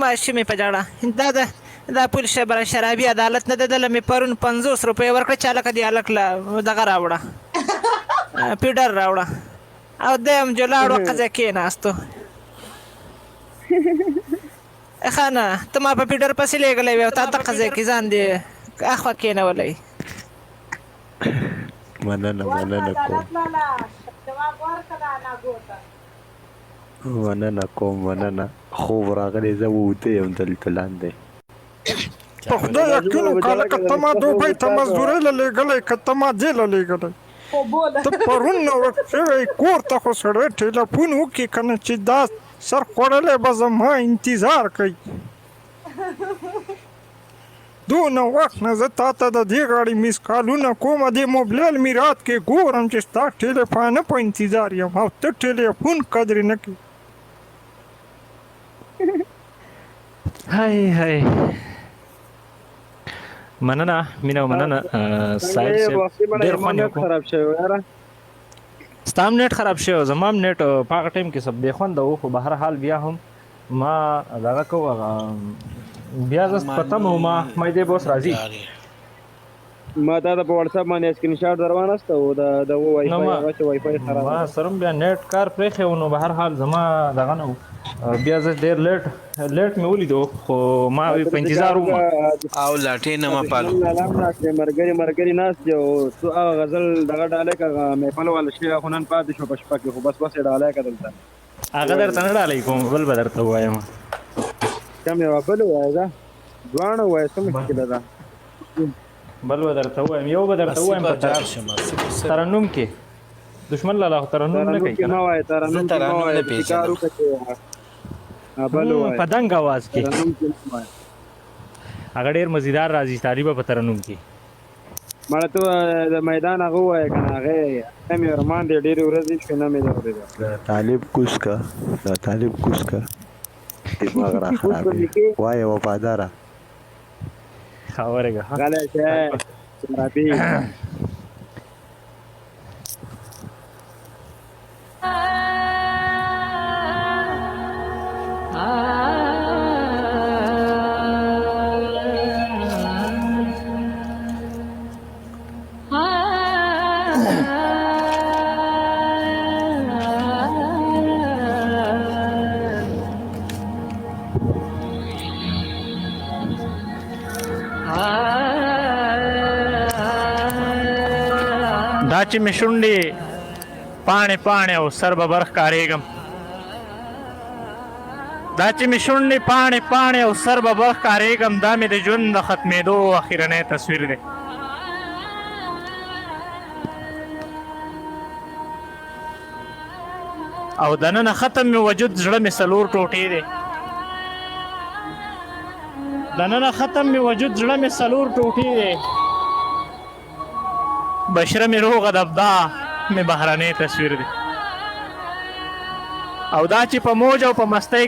ماشومې په جړه دا پولیس صاحب شرابي عدالت نه دله مې پرون 50 روپۍ ورکړه چې هلکه دې هلک له دغه راوړه پیډر راوړه او دی هم جولا اړوقه ځای کېناستو ښه نه ته ما په پیډر پسې لېږلی وې او تا دغه ځای کې ځان دې اخوا کېنولی مننه کوم مننه خوب راغلی زه ووته یم دلته لاندې په خدای یقین وکړه لکه ته ما دوبۍ ته مزدورۍ له لېږلی که ته ما دې له لېږلی ته پرون نوښت شوی کور ته خو سړی ټېلیفون وکړي که نه چې دا سر خوړلی به زما انتظار کوي دونه وخت نه زه تا ته د دې غاړې میس کالونه کوم دې موبایل مې رات کې ګورم چې ستا ټېلیفونه په انتظار یم او ته ټېلیفون قدرې نه کوي هاي مننه مینه مننه صاحب ډېر خوند وکړو خراب شوی یاره ستا هم نیټ خراب شوی زما هم نیټ په هغه ټایم کې سب بې خونده و خو به هر حال بیا هم ما دغه کو بیا زه پته مو ما دې به اوس راځي ما تا ته په وټساپ باندې اسکرین شاټ در وانسته و د وای فای هغه چې وای فای خراب ما سره هم بیا نیټ کار پرېښی و نو به هر حال زما دغه نه و بیا زه ډېر لیټ مې ولیدو خو ما په انتظار وم او لاټې نه ما پالو ملګري ناست دي او هغه غزل دغه ډالۍ که محفل والا شي خو نن پاتې شو په شپه کې خو بس یې ډالۍ که دلته هغه درته نه ډالۍ کوم بل به درته ووایم کم یوه بل ووایه ده دواړه ووایه څه مشکله ده بل به درته ووایم یو به درته ووایم په ترنم کې دشمن لالا خو ترنم نه کوي مه وایه ترنم کې مه وایه کار وکړه چې بل ووایه په دنګ اواز کې ترنم کې مه وایه هغه ډېر مزیدار راځي تاري به په ترنم کې مړه ته د میدان هغه ووایه که نه هغې مې ارمان دی ډېرې ورځې شوې نه مې د اورېده طالب کوس کا دماغ را خرابې وایه وفاداره خبرېږه غلی شه شرابي دا چې مې شونډې پاڼې او سر به برخ کارېږم دا چې مې شونډې پاڼې او سر به برخ کارېږم دا مې د ژوند د ختمېدو اخرنی تصویر دی او دننه ختم مې وجود زړه مې څلور ټوټې دی بشره مې روغه دبدا مې بهرنی تصویر دی او دا چې په موج او په مستۍ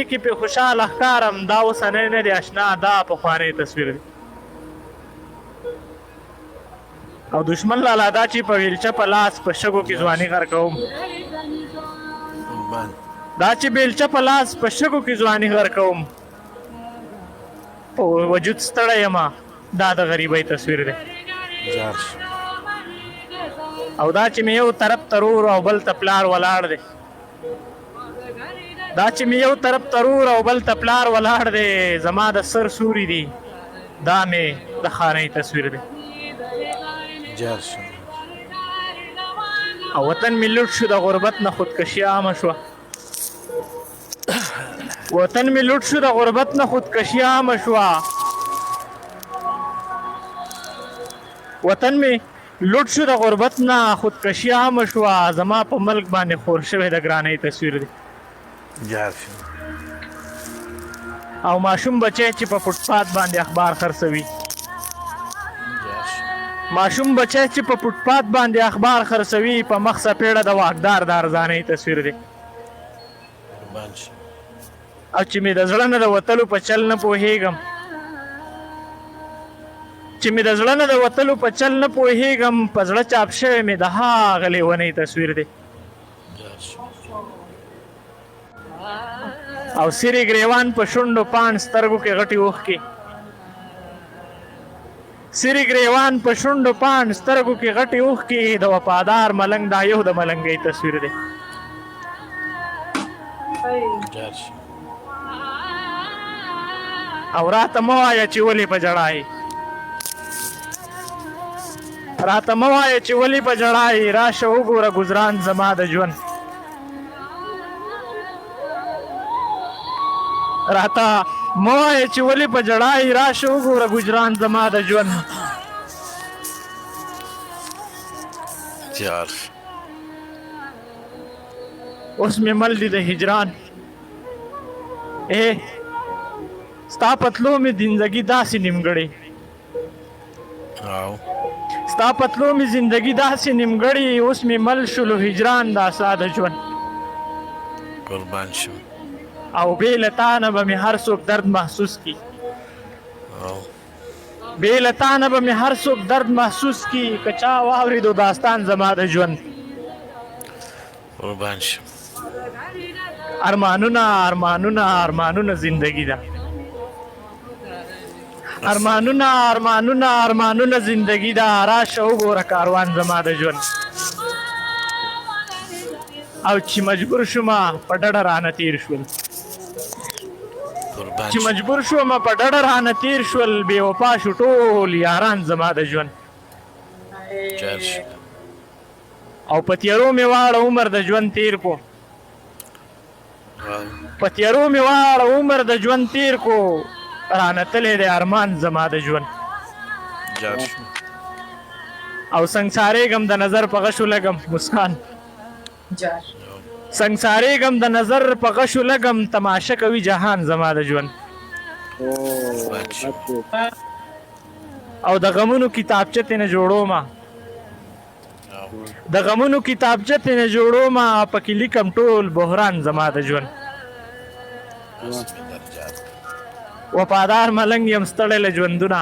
کې په خوشحاله ښکارم دا اوسنی نه دی اشنا دا پخوانی تصویر دی او دشمن لالا دا چې په ویلچه په لاس په شګو کې ځواني غر کوم په وجود ستړی یمه دا د غریبۍ تصویر دی او دا چې مې یو طرف ته رور او بل ته پلار ولاړ دی زما د سر سوري دی دا مې د خانۍ تصویر دی او وطن مې لوټ شو د غربت نه خودکشي عامه شوه وطن مې لوټ شو د غربت نه خودکشي عامه شوه زما په ملک باندې خور شوی د ګرانۍ تصویر دی او ماشوم بچی چې په فوټپات باندې اخبار خرڅوي په مخ څپېړه د واکدار د ارزانۍ تصویر دی او چې مې د زړه نه د وتلو په چل نه پوهېږم چې مې د زړه نه د وتلو په چل نه پوهېږم په زړه چاپ شوی مې د هغه لیونۍ تصویر دی او سری ګریوان په شونډو پاڼ سترګو کې غټې اوښکې سری ګریوان په شونډو پاڼ سترګو کې غټې اوښکې د وفادار ملنګ دا یو د ملنګۍ تصویر دی او راته مه وایه چې ولې په ژړایې راته مه وایه چې ولې په ژړایې راشه وګوره ګزران زما د ژوند راته مه وایه چې ولې په ژړایې راشه وګوره ګجران زما د ژوند یار اوس مې مل دي د هجران ستا پتلو مې زندگی داسې نیمګړې او ستا پتلو مې زندگی داسې نیمګړې اوس مې مل شلو هجران دا ساده ژوند قربان شم او بې له تا نه به مې هر څوک درد محسوس کی او بې له تا نه به مې هر څوک درد محسوس کی که چا واورېدو داستان زما د ژوند قربان شم ارمانونه ارمانونه ارمانونه زندگی ده ارمانونه ارمانونه ارمانونه زندگی ده راشه وګوره کاروان زما د ژوند او چې مجبور شومه په ډډه رانه تیر شول قربان چې شم مجبور شومه په ډډه رانه تیر شول بې وفا شو ټول یاران زما د ژوند جار شم او په تیارو مې واړه عمر د ژوند تیر کو او په تیارو مې واړه عمر د ژوند تیر کو رانه تللی دی ارمان زما د ژوند جار شم او سنګسارېږم د نظر په غشو لګم مسکان سنګسارېږم د نظر په غشو لګم تماشه کوي جهان زما د ژوند قربان شم او د غمونو کتابچه تې نه جوړومه د غمونو کتابچه تې نه جوړومه پکې لیکم ټول بحران زما د ژوند وفادار ملنګ یم ستړی له ژوندونه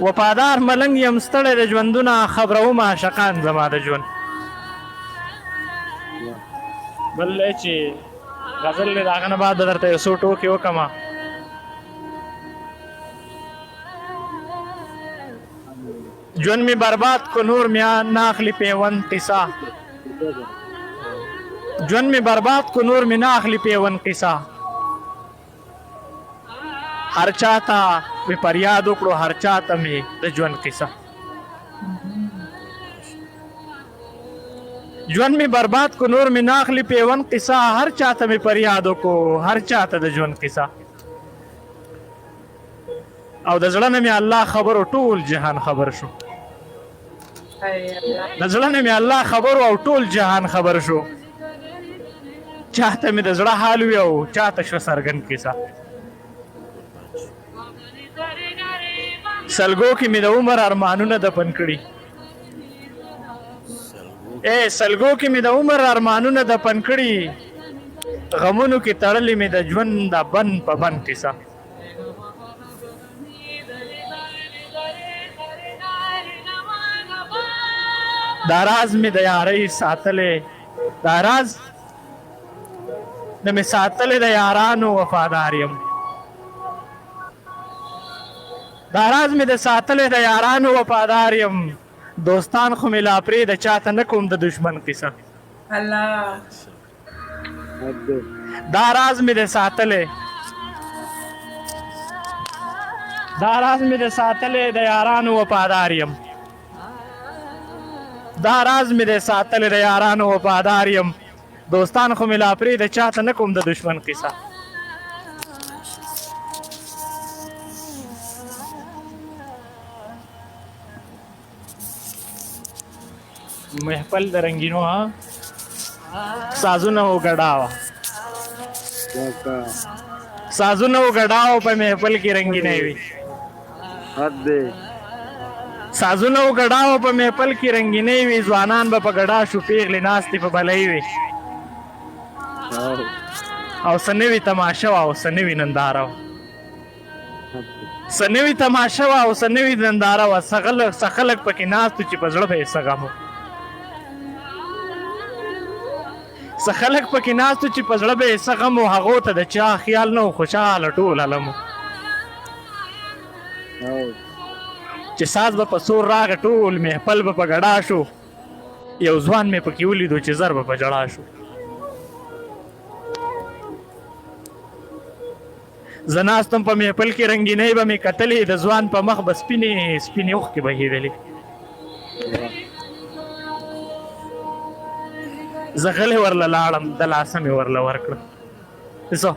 وفادار ملنګ یم ستړی د ژوندونه خبرومه عاشقان زما د ژوند بل دی چې غزل دی د هغه نه بعد به درته یو څو ټوکې وکړمه ژوند مې برباد کو نور میا نه اخلي پیوند قصه ژوند مې برباد کو نور مې نه اخلي پیوند قصه هر چاته مې فریاد وکړو هر چاته مې د ژوند قصه ژوند مې برباد کو نور مې نه اخلي پیوند قصه هر چاته مې فریاد وکړو هر چاته د ژوند قصه او د زړه نه مې الله خبر او ټول جهان خبر شو د زړه نه مې الله خبر او ټول جهان خبر شو چاته مې د زړه حال وي او چاته شو څرګند کیسه سلګو کې مې د عمر ارمانونه دفن کړي سلګو کې مې د عمر ارمانونه دفن کړي غمونو کې تړلې مې د ژوند د بن په بن کیسه دا راز مې د یارۍ ساتلې دا راز د مې ساتلې د یارانو وفادار یم دا راز مې د ساتلې د یارانو وفادار یم دوستان خو مې لا پرې د چاته نه کوم د دشمن قصه دا راز مې د ساتلې دا راز مې د ساتلې د یارانو وفادار یم دا راز مې د ساتلې د یارانو وفادار یم دوستان خو مې لا پرې د چاته نه کوم د دشمن قصه محفل د رنگینو ها سازونه وګډاوه سازونه وګډاوه په محفل کې رنگینې وي حد دی سازونه وګډاوه په محفل کې رنگینې وي ځوانان به په ګډا شو پیغلې ناستې په بلۍ وي او څه نوي تماشه وه او څه نوي ننداره وه سنوي تماشه وا او سنوي ننداره وا سخلک پکې ناستو چې په زړه به یې سغمو سخلک پکې ناستو چې په زړه به یې سغمو هغو ته د چا خیال نه و خوشحاله ټول علمو چې ساز به په سور راغی ټول محفل به په ګډا شو یو ځوان مې پکې ولیدو چې زر به په جړا شو زه ناستم په محفل کې رنګینۍ به مې کتلې د ځوان په مخ به سپینې سپینې اوښکې بهېدلې زه غلی ورله لاړم د لاسه مې ورله ورکړه څه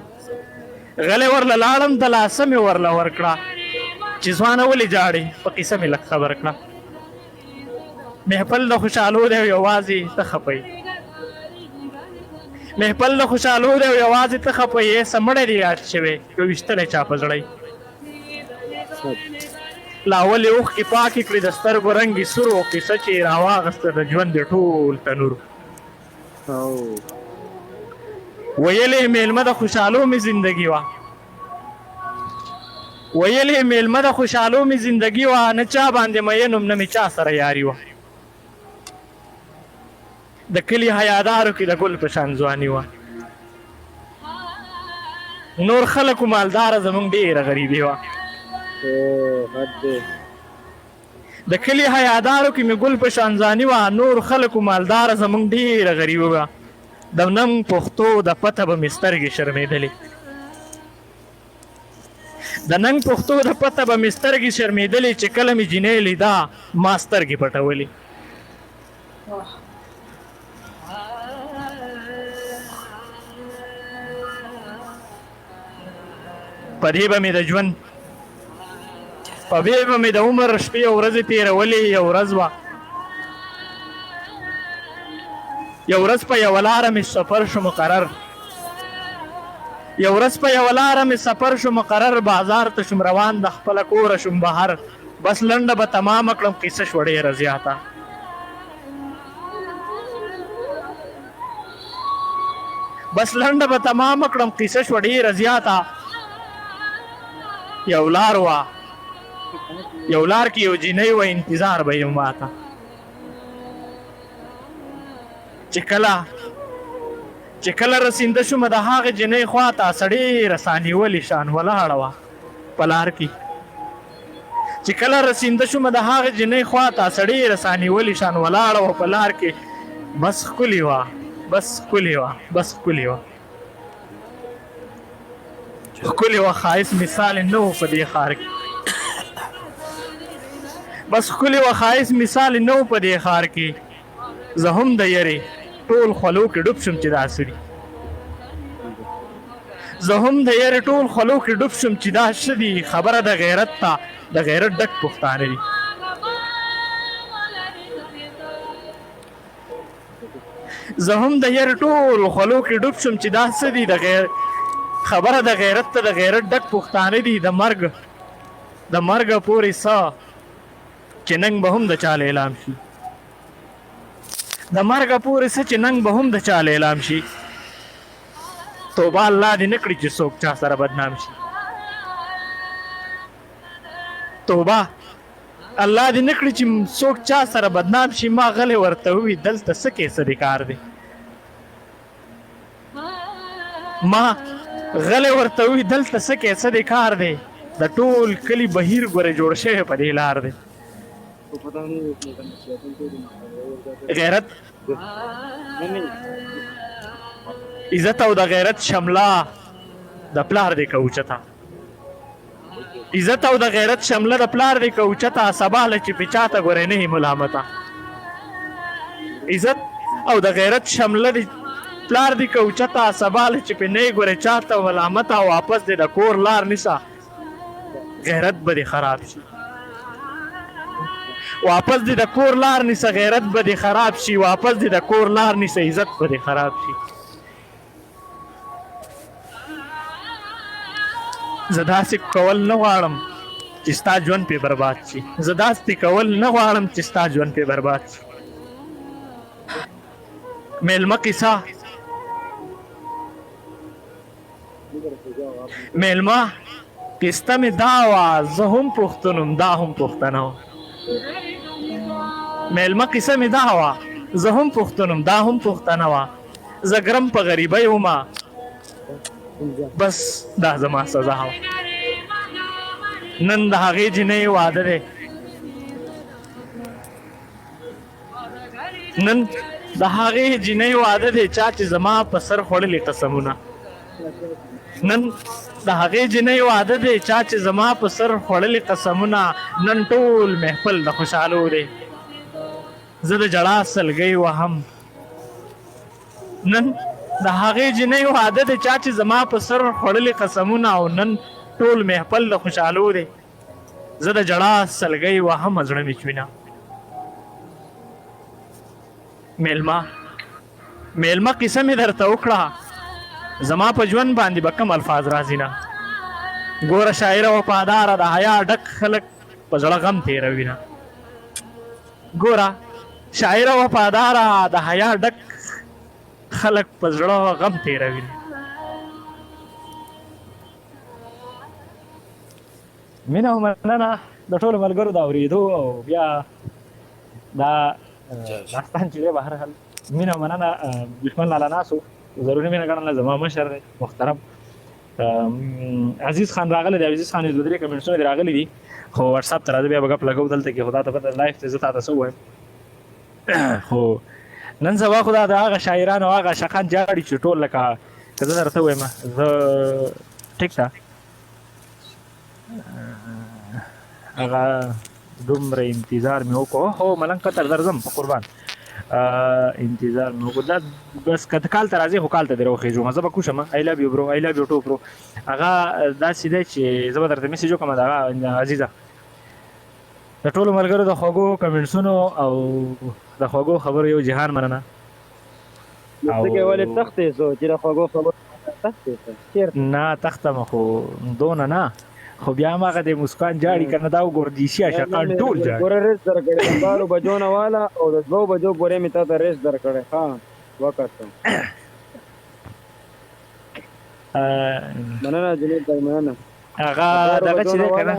غلی ورله لاړم د لاسه مې ورله ورکړه چې ځوانه ولې جاړې په قیسه مې لږ خبر کړه محفل د خوشحالو دی او یوازې ته خفئ محفل د خوشحالو دی او یوازې ته خفئ ایسه مړی دی یاد شوی یو ویشتلی چا په زړی لا ولې اوښکې پاکې کړې د سترګو رنګ یې سور و قیسه چې یې راواغسته د ژوند د ټول تنور ویلې میلمه د خوشحالو مې زندګي وه ویلې میلمه د خوشحالو مې زندګي وه نه چا باندې مین وم نه مې چا سره یاري وه د کلي حیادارو کې د ګل په شان ځواني وه نور خلکو مالداره زمونږ ډېره غریبي وه د کلي حیادارو کې مې ګل په شان ځواني وه نور خلکو مالداره زمونږ ډېره غریبي وه د ننګ پښتو د پته به مې سترګې شرمېدلې د ننګ پښتو د پته به مې سترګې شرمېدلې چې کله مې جینۍ لیدا ما سترګې پټولې په دې به مې د ژوند په دې به مې د عمر شپې او ورځې تېرولې یو ورځ وه یو ورځ په یوه لاره مې سفر شو مقرر یو ورځ په یوه لاره مې سفر شو مقرر بازار ته شوم روان د خپله کوره شوم بهر بس لنډه به تمامه کړم قیسه شوه ډېره زیاته بس لنډه به تمامه کړم قیسه شوه ډېره زیاته یو لار وه یو لار کې یو جینۍ وه انتظار به یې ماته چې کله رسینده شومه د هغې جینۍ خواته سړې رسانیولې شان ولاړه وه په لار کې چې کله رسینده شومه د هغې جینۍ خواته سړې رسانیولې شان ولاړه وه په لار کې بس ښکلې وه بس ښکلې وه بس ښکلې وه ښکلې وه ښایست مثال نه و په دې ښار کې بس ښکلې وه ښایست مثال نه و په دې ښار کې زه هم د یرې ټول خولو کې ډوب شم چې دا څه دي زه هم د یرې ټول خولو کې ډوب شم چې دا څه دي خبره د غیرت ته د غیرت ډک پښتانه دي زه هم د یرې ټول خولو کې ډوب شم چې دا څه دي خبره د غیرت ته د غیرت ډک پښتانه دي د مرګ پورې څه چې ننګ به هم د چاله اعلان شي د مرګ پورې څه چې ننګ به هم د چاله اعلان شي توبه الله دې نه کړي چې څوک چا سره بدنام شي توبه الله دې نه کړي چې څوک چا سره بدنام شي ما غلی ورته ووي دلته څه کیسه د کار دی ما غلی ورته ووي دلته څه کیسه د کار دی د ټول کلي بهیر ګوره جوړ شوی په دې لار دی غیرت عزت او د غیرت شمله د پلار دی که اوچته عزت او د غیرت شمله د پلار دی که اوچته سبا له چې پې چاته ګورې نه یې ملامته عزت او د غیرت شمله دی پلار دی که اوچته سبا له چې پې نه یې ګورې چاته ملامته واپس دی د کور لار نیسه غیرت به دې خراب شي واپس دې د کور لار نیسه غیرت به دې خراب شي واپس دې د کور لار نیسه عزت به دې خراب شي زه داسې کول نه غواړم چې ستا ژوند پې برباد شي زه داسې کول نه غواړم چې ستا ژوند پې برباد شي میلمه قصه قسطه مې دا وه زه هم پښتون یم دا هم پښتنه وه میلمه قصه مې دا وه زه هم پښتون یم دا هم پښتنه وه زه ګرم په غریبۍ ومه بس دا زما سزا وه نن د هغې جینۍ واده دی نن د هغې جینۍ واده دی چا چې زما په سر خوړلي قسمونه نن د هغې جینۍ واده دی چا چې زما په سر خوړلي قسمونه نن ټول محفل د خوشحالو دی زه د جړا سلګۍ وهم نن د هغې جینۍ واده دی چا چې زما په سر خوړلي قسمونه او نن ټول محفل د خوشحالو دی زه د جړا سلګۍ وهم زړه مې چوینه میلمه قصه مې درته وکړه زما په ژوند باندې به کم الفاظ راځي نه ګوره شاعره وفاداره د حیا ډک خلک په زړه غم تېروي نه ګوره شاعره وفاداره د حیا ډک خلک په زړه غم تېروي نه مینه او مننه د ټولو ملګرو د اورېدو او بیا دا داستان چې دی بهر حال مینه او مننه دشمن لالا ناسو ضروري مینه ګڼله زما مشر دی محترم عزیز خان راغلی دی عزیز خان دوه درې کمنټسونه دې راغلي دي خو وټساپ ته راځه بیا به ګپ لګو دلته کې خو دا ته پته لایف ته زه تاته څه ووایم خو نن سبا خو دا د هغه شاعران او هغه عاشقان جاړي چې ټول لکه که زه درته ووایم زه ټیک ده هغه دومره انتظار مې وکړو هو ملنګ قطر درځم په قربان انتظار مې وکړو دا بس که کال ته راځې خو کال ته دې راوخېږو زه به کوشم آی لভ یو برو آی لভ یو ټو برو هغه داسې دی چې زه به درته میسیج وکړم د هغه عزیزه د ټولو ملګرو د خوږو کمنټسونو او د خوږو خبرو یو جهان مننه ولې تختې سو چې د خوږو خبرو تختې نه تختم خو دونه نه خو بیا هم هغه د مسکان جاړي که نه دا وګوره دیسي عاشقان ټول جاړي ګوره ریس درکړی د 12 بجو نه واله او د 2 بجو پورې مې تا ته ریس درکړی ها وکړه مننه جنید بھائی مننه هغه دغه چې دی که نه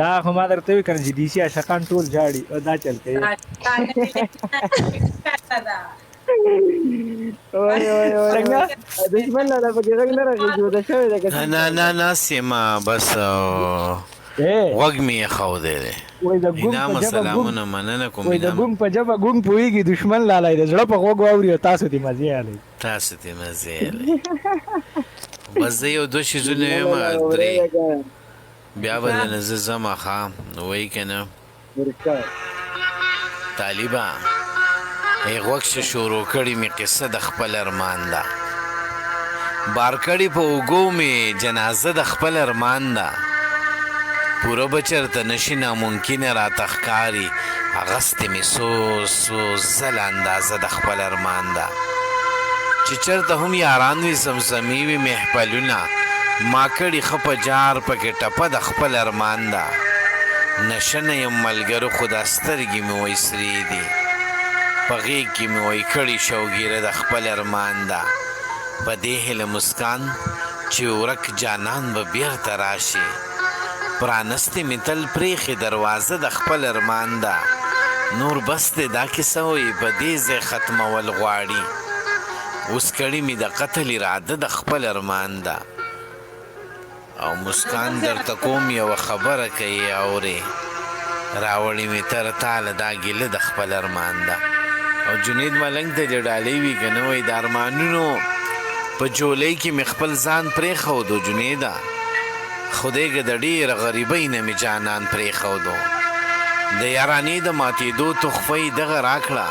دا خو ما درته وي که نه چې دیسي عاشقان ټول جاړي دا چل کوي دشمن لالا پکې غږ نه راغی جوړه شوې ده که نه سیما بس غوږ مې ښودی دی انعام سلامونه مننه کوم وایي د ګونګ په ژبه ګونګ پوهېږي دشمن لالی د زړه په غوږ واوري او تاسو دې مزې یالی تاسو دې مزې یالی بس زه یو دوه شیزونه یم درې بیا به دنه زه ځم ښه وایي که نه طالبه ای غوږ شه شروع کړې مې قصه د خپل ارمان ده بار کړې په اوږو مې جنازه د خپل ارمان ده پوره به چېرته نشي ناممکنه راته ښکاري اغستې مې څو ځله اندازه د خپل ارمان ده چې چېرته هم یاران وي زمزمې وي محفلونه ما کړي ښه په جار پکې ټپه د خپل ارمان ده نشه نه یم ملګرو خو دا سترګې مې وایي سرې دي په غېږ کې مې وایي کړي شوګیره د خپل ارمان ده په دې هیله مسکان چې ورک جانان به بیرته راشي پرانستې مې تل پرېښې دروازه د خپل ارمان ده نور بس دی دا کیسه وایي په دې ځای ختمول غواړي اوس کړي مې د قتل اراده د خپل ارمان ده او مسکان درته کوم یوه خبره کوي اورې راوړې مې تر تاله دا ګیله د خپل ارمان ده او جنید ملنګ ته دې ډالۍ وي که نه وایي د ارمانونو په جولۍ کې مې خپل ځان پرېښودو جنیده خدایږه د ډېره غریبۍ نه مې جانان پرېښودو د یارانې د ماتېدو تحفه یې دغه راکړه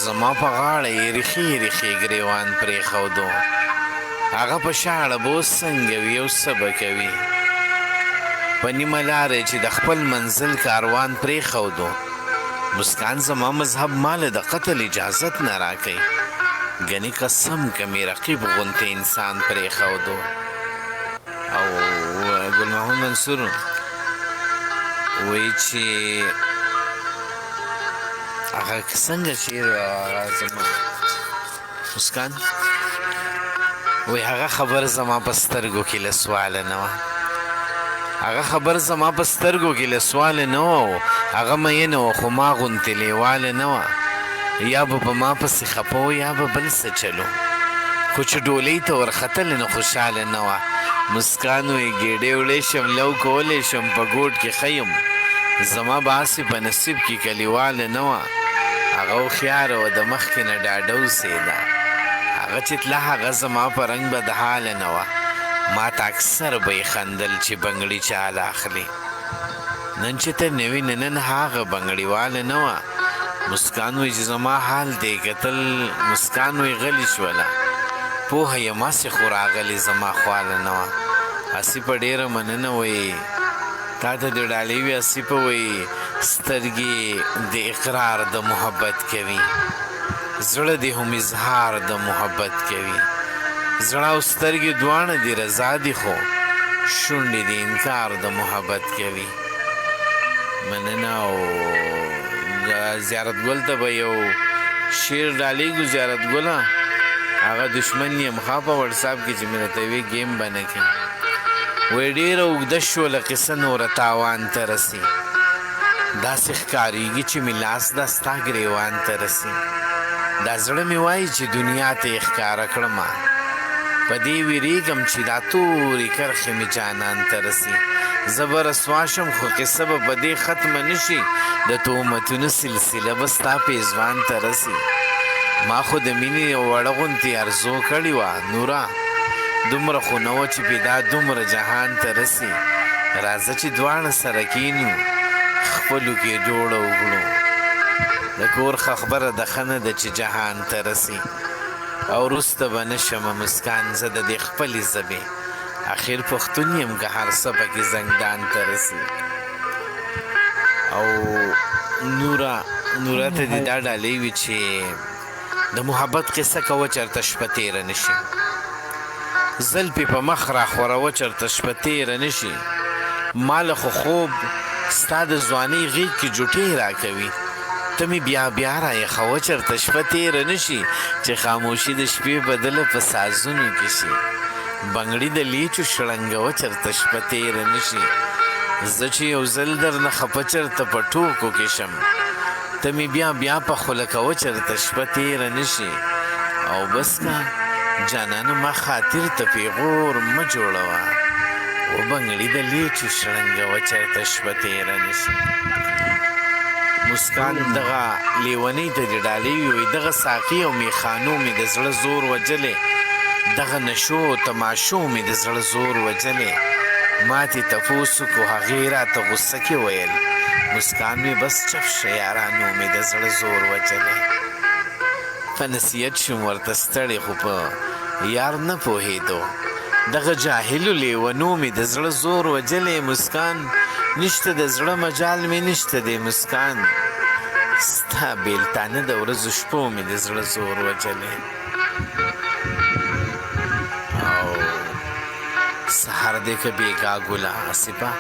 زما په غاړه یې ریښې ریښې ګریوان پرېښودو هغه په شاړه به اوس څنګه وي او څه به کوي په نیمه لاره چې د خپل منزل کاروان پرېښودو مسکان زما مذهب ماله د قتل اجازت نه راکوي ګنې قسم که مې رقیب غونته انسان پرېښودو او ګل محمد منصور وایي چې هغه څنګه شعر زما مسکان وی هغه خبر زما په سترګو کې له سواله نه وه هغه خبر زما په سترګو کې له سواله نه وه هغه مینه وه خو ما غوندې لیواله نه وه یا به په ما پسې خفه و یا به بل څه چلو خو چې ډولۍ ته ورختله نو خوشحاله نه وه مسکان وی ګېډې وړې شم لو کولی شم په ګوټ کې ښه یم زما به هسې په نصیب کې کلیواله نه وه هغه هوښیاره وه د مخکې نه ډاډه اوسېده هغه چې تله هغه زما په رنګ به د حاله نه وه ما ته اکثر به یې خندل چې بنګړي چاله اخلي نن چې ته نه وینې نن هغه بنګړیواله نه وه مسکان وی چې زما حال دی کتل مسکان وی غلی شوله پوهه یم هسې خو راغلې زما خواله نه وه هسې په ډېره مننه وی تا ته د ډالۍ وي هسې په وی سترګې د اقرار د محبت کوي زړه دې هم اظهار د محبت کوي زړه او سترګې دواړه دې رضا دي خو شونډې د انکار د محبت کوي مننه او زیارت ګل ته به یو شعر ډالېږو زیارت ګله هغه دشمن یم ښه په وټساپ کې چې مې راته وی ګیم به نه کړي وی ډېره اوږده شوله قصه نوره تاوان ته رسي داسې ښکارېږي چې مې لاس دا ستا ګریوان ته رسي دا زړه مې وایي چې دنیا ته یې ښکاره کړمه په دې ویرېږم چې دا تورې کرښې مې جانان ته رسي زه به رسوا شم خو قصه به په دې ختمه نه شي د تهمتونو سلسله به ستا پیزوان ته رسي ما خو د مینې وړه غوندې ارزو کړې وه نوره دومره خو نه وه چې پیدا دومره جهان ته رسي راځه چې دواړه سره کینو خپلو کې جوړه وکړو د کور خبره د ښه نه ده چې جهان ته رسي او وروسته به نه شمه مسکان زه د دې خپلې ژبې اخر پښتون یم که هر څه پکې زنګدان ته رسي او نوره ته دې دا ډالۍ وي چې د محبت قصه کوه چېرته شپه تېره نه شي زلفې په مخ راخوروه چېرته شپه تېره نه شي ما له خو خوب ستا د ځوانۍ غېږ کې جوټې راکوي ته مې بیا رایخوه چېرته شپه تېره نه شي چې خاموشي د شپې بدله په سازونو کې شي بنګړي د لیچو شړنګوه چېرته شپه تېره نه شي زه چې یو ځل درنه خفه چېرته په ټوکو کې شم ته مې بیا په خوله کوه چېرته شپه تېره نه شي او بس که جانانه ما خاطر ته پیغور مه جوړوه و بنګړي د لیچو شړنګوه چېرته شپه تېره نه شي مسکان دغه لیونۍ ته دې ډالۍ وي دغه ساقي او میخانو مې د زړه زور وجلې دغه نشو او تماشو مې د زړه زور وجلې ماتې تپوس وکړو هغې راته غوسه کې ویل مسکان مې بس چپ شه یارانو مې د زړه زور وجلې په نصیحت شوم ورته ستړی خو په یار نه پوهېدو دغه جاهلو لیونو مې د زړه زور وجلې مسکان نشته د زړه مجال مې نشته دی مسکان ستا بیلتانه د ورځو شپو مې د زړه زور وجلې او سهار دی که بېګا ګله آصفه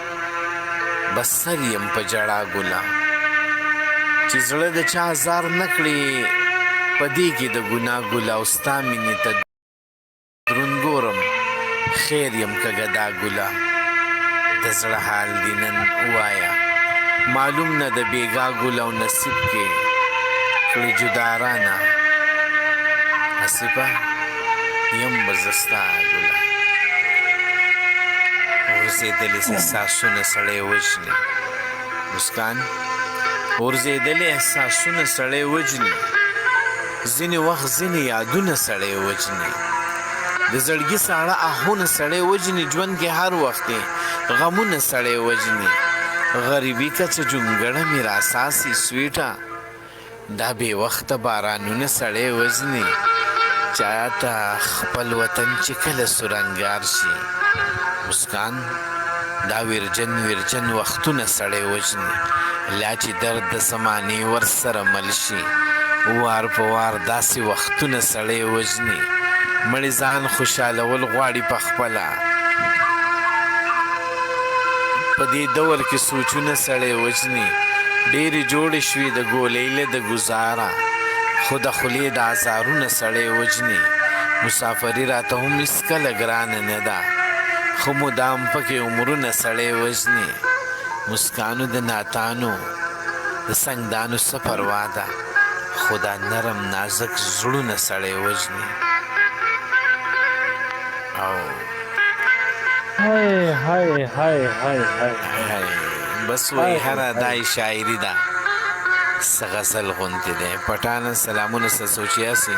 بس سر یم په جړا ګله چې زړه د چا ازار نه کړي په دې کې د ګناه ګله او ستا مینې ته دروند ګورم خیر یم که ګدا ګله د زړه حال دی نن ووایه معلوم نه د بېګا ګل او نصیب کې کړې جدارانه آصفه یم به زه ستا ګله غورځېدلې احساسونه سړی وژني مسکان غورځېدلې احساسونه سړی وژني ځینې وخت ځینې یادونه سړی وژني د زړګي ساړه آهونه سړی وژني ژوند کې هر وخت غمونه سړی وژني غریبي کچه جونګړه مې راساسي سویټه دا بې وخته بارانونه سړی وژني چاته خپل وطن چې کله سورنګار شي مسکان دا ویرجن وختونه سړی وژني لا چې درد د زمانې ورسره مل شي وار په وار داسې وختونه سړی وژني مړی ځان خوشحالول غواړي په خپله په دې دور کې سوچونه سړی وژني ډېرې جوړې شوې د ګولیله د ګزاره خو د خولې د ازارونه سړی وژني مسافري راته هم هېڅکله ګرانه نه ده خو مدام پکې عمرونه سړی وژني مسکانو د ناتانو د سنګدانو څه پروا ده خو دا نرم نازک زړونه سړی وژني او هاي هاي هاي هاي هاي بس وایي هره دای شاعري ده څه غزل غوندې دی پټانه سلامونه څه سوچیاسي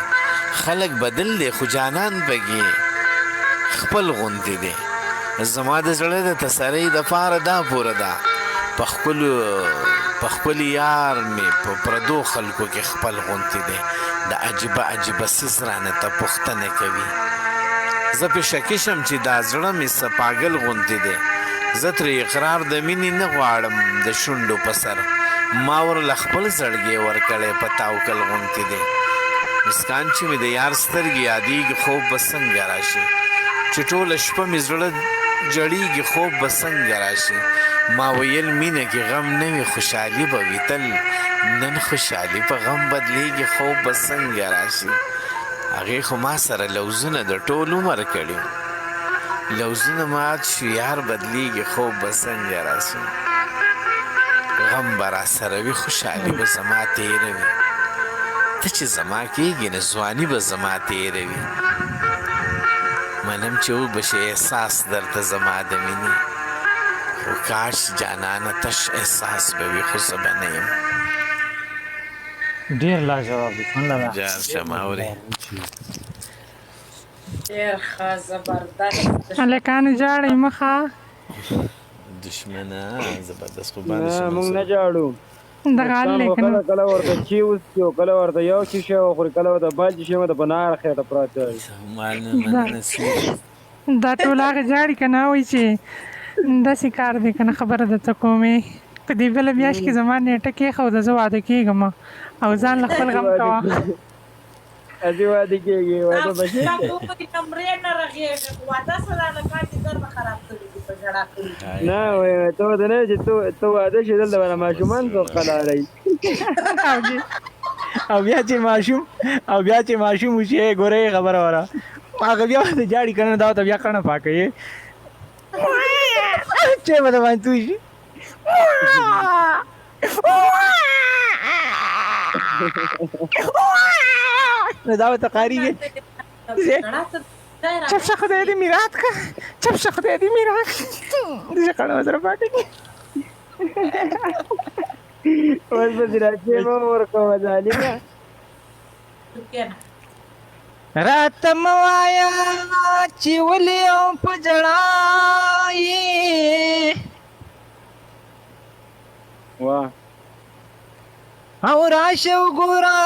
خلک بدل دی خو جانان پکې خپل غوندې دی زما د زړه د تسرۍ دپاره دا پوره ده په خپل یار مې په پردو خلکو کې خپل غوندې دی د عجیبه عجیبه څیز رانه ته پوښتنه کوي زه پې شکي شم چې دا زړه مې څه پاګل غوندې دی زه ترې اقرار د مینې نه غواړم د شونډو په سر ما ورله خپل زړګی ورکړی په تاوکل غوندې دی مسکان چې مې د یار سترګې یادېږي خوب به څنګه راشي چې ټوله شپه مې زړه جړېږي خوب به څنګه راشي ما ویل مینه کې غم نه وي خوشحالي به وي تل نن خوشحالي په غم بدلېږي خوب به څنګه راشي هغې خو ما سره لوزونه د ټول عمر کړي لوزونه مات شو یار بدلېږي خوب به څنګه راشي غم به راسره وي خوشحالي به زما تېره وي ته چې زما کېږي نو ځواني به زما تېره وي منم چې وبشي احساس درته زما د مینې خو کاش جانانه تش احساس به وي خو زه به نه یم ډېر لاجواب دي الله جار شم اورې ډېر ښه زبردست هلکانو ژاړئ مخه دشمنه زبردست خو نه باندې موږ نه جاړو دغه حل کله لیکنه کله ورته چی وسکو کله ورته یو چی شو خو کله ورته بل چی شو د بنار خېټه پراته مال نه مننه دا ټول هغه ژاړي که نه وایي چې داسې کار دی که نه خبره درته کومې په دې بله میاشت کې زما نیټه کېښوده زه واده کېږم او ځان له خپل غم کوه ازي واده کېږي واده به شي کمرې نه رغېږي واده سره هلکان دې ګرمه خراب کړي دي په ژړا کړي نه وای ته د نه چې ته واده شې دلته باندې ماشومان څو قلاري او بیا چې ماشوم وشي ګورې خبره وره هغه بیا د جاړي کنه دا ته بیا کڼه پاکوي چې به د باندې توشي نو دا ورته قاریږي چپ شه خدای دې میرات کا چپ شه خدای دې میرات دې کڼه سره پاکوي اوس به دې راځي مو ورکوه ظالمه راته مه وایه چې ولې او په ژړا یې واه او راشه وګوره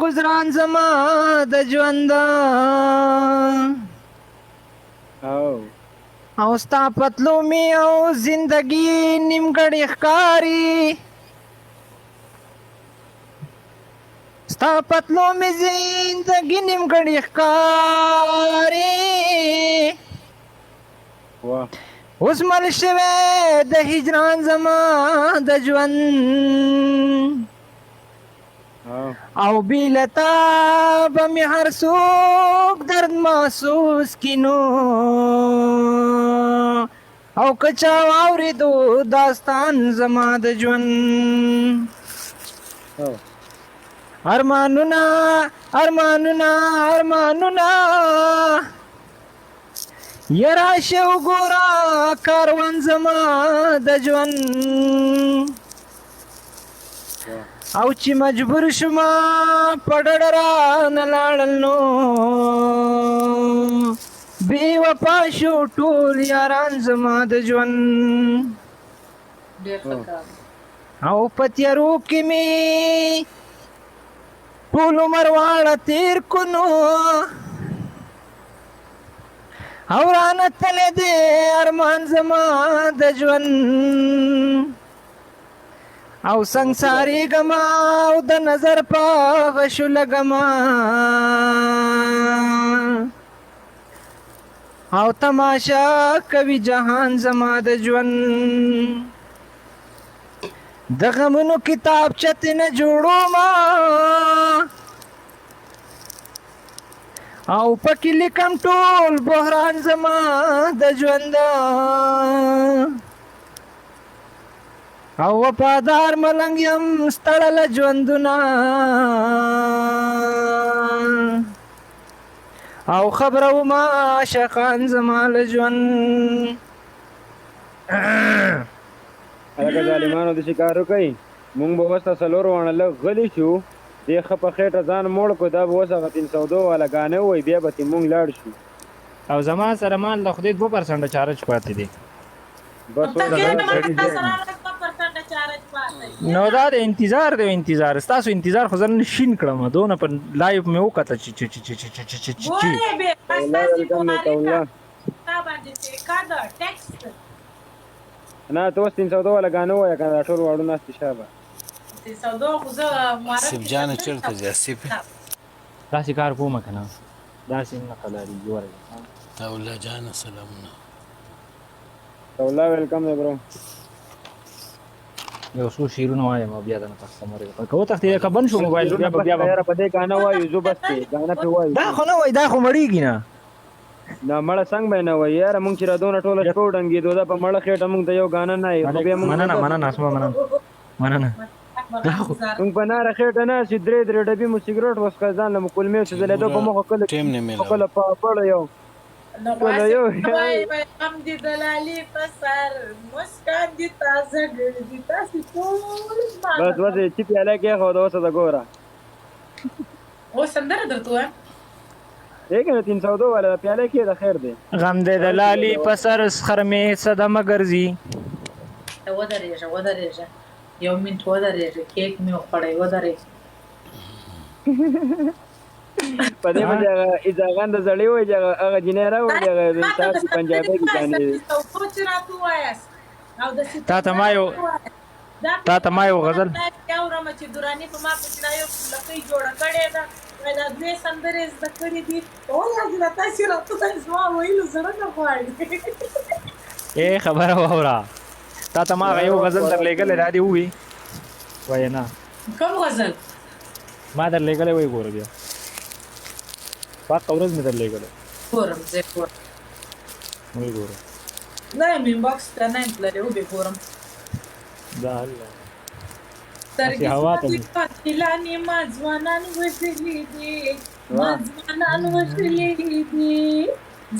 ګزران زما د ژوند او ستا پتلو مې او زندګي نیمګړې ښکاري ستا پتلو مې زندګي نیمګړې ښکاري واه اوس مل شوی د هجران زما د ژوند او بیلتا به مې هر څوک درد محسوس کینو او که چا واورېدو داستان زما د ژوند ارمانونه ارمانونه ارمانونه یراشه وګوره کاروان زما د ژوند او چې مجبور شوم په ډډه رانه لاړل نو بې وفا شو ټول یاران زما د ژوند او په تیارو کې مې ټول عمر واړه تېر کړو او رانه تللی دی ارمان زما د ژوند او سنگساری گما او د نظر په غشو لګما او تماشا کوي جهان زما د ژوند د غمونو کتابچه نه جوړو ما او پکې لیکم ټول بحران زما د ژوند او وفادار ملنګ یم ستړله ژوندونه او خبره وما عاشقان زما له ژوند هغه ظالمانو د شکارو کوي مونږ به وسته څلور وانه لږ غلی شو دې ښه په خېټه ځان موړ کړو دا به اوس هغه 302 والا ګانې ووایي بیا به ترې مونږ لاړ شو او زما سره مال د خدای 2% چارج پاتې دی بس ته اوس کې هغه نه سړي ماته دی. سره راځه 2% چارج پاتې نو دا د انتظار دی انتظار ستاسو انتظار خو ځل شین کړم دونه په لایو مې وکړه چې ګورې به الله ولکم دی تولا تا باندې څه دا ټیکست نه ته اوس 302 والا ګانې ووایه که نه دا ټول واړو ناستې شابه 302 خو زه معرفي سیف جان چیرته ځي سیف داسې کار کومه که نه داسې نه قلاریږي ورګه تولا جان سلامونه تولا ویلکم دی برو یو څو شعرونه وایم او بیا دنه تاسو مرګ په کوه تختې که بند شو موبایل بیا به یاره په دې ګانه وایو زه بس دی ګانه پې وایو دا خو نه وای دا خو مړیږي نه نه مړه څنګه به نه وایي یاره مونږ چې را دونه ټوله شپه وډنګېدو دا په مړه خېټه مونږ ته یو ګانه نه وي خو بیا مونږ مننه اسما مننه مونږ په ناره خېټه ناستې درې ډبې مو سګرټ وڅښل ځان له مو کلمې چې ځلېدو په مخه کله ټیم نه میلاو کله پاپړ یو نو وای هم دي دلالي په سر مسکان دي تازه ګرځي تاسو ټول بس بس چې پیاله کې خو دا اوسه د ګوره او سندره درته وایم دیکھ 302 والا پیاله کې د خیر دی غم دې د لالي په سر سخر مې صدمه ګرځي ودرېږه یو منټ ودرېږه کیک مې وخوړی ودرېږه په دې باندې هغه اجاغان د زړې وای هغه جنې راوړي هغه د تاسو پنجابي کې باندې تا ته ما یو غزل اورم چې دوراني په ما پښنا یو لکۍ جوړه کړې ده دا دوی سندرې زده کړې دي او یاد تاسو راته زما ویلو زړه نه غواړي اے خبره واوره تا ته ما یو غزل در لګلې را دی وی وای نه کوم غزل ما در لګلې وای ګور بیا پاک اورز مې در لګلې ګورم زه ګورم وای ګور نه مې باکس ته نه پلې او به ګورم دا الله سترګې پاتلانی ما ځوانان وژلي دي ما ځوانان وژلي دي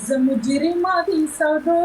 زموږ ما دي سودو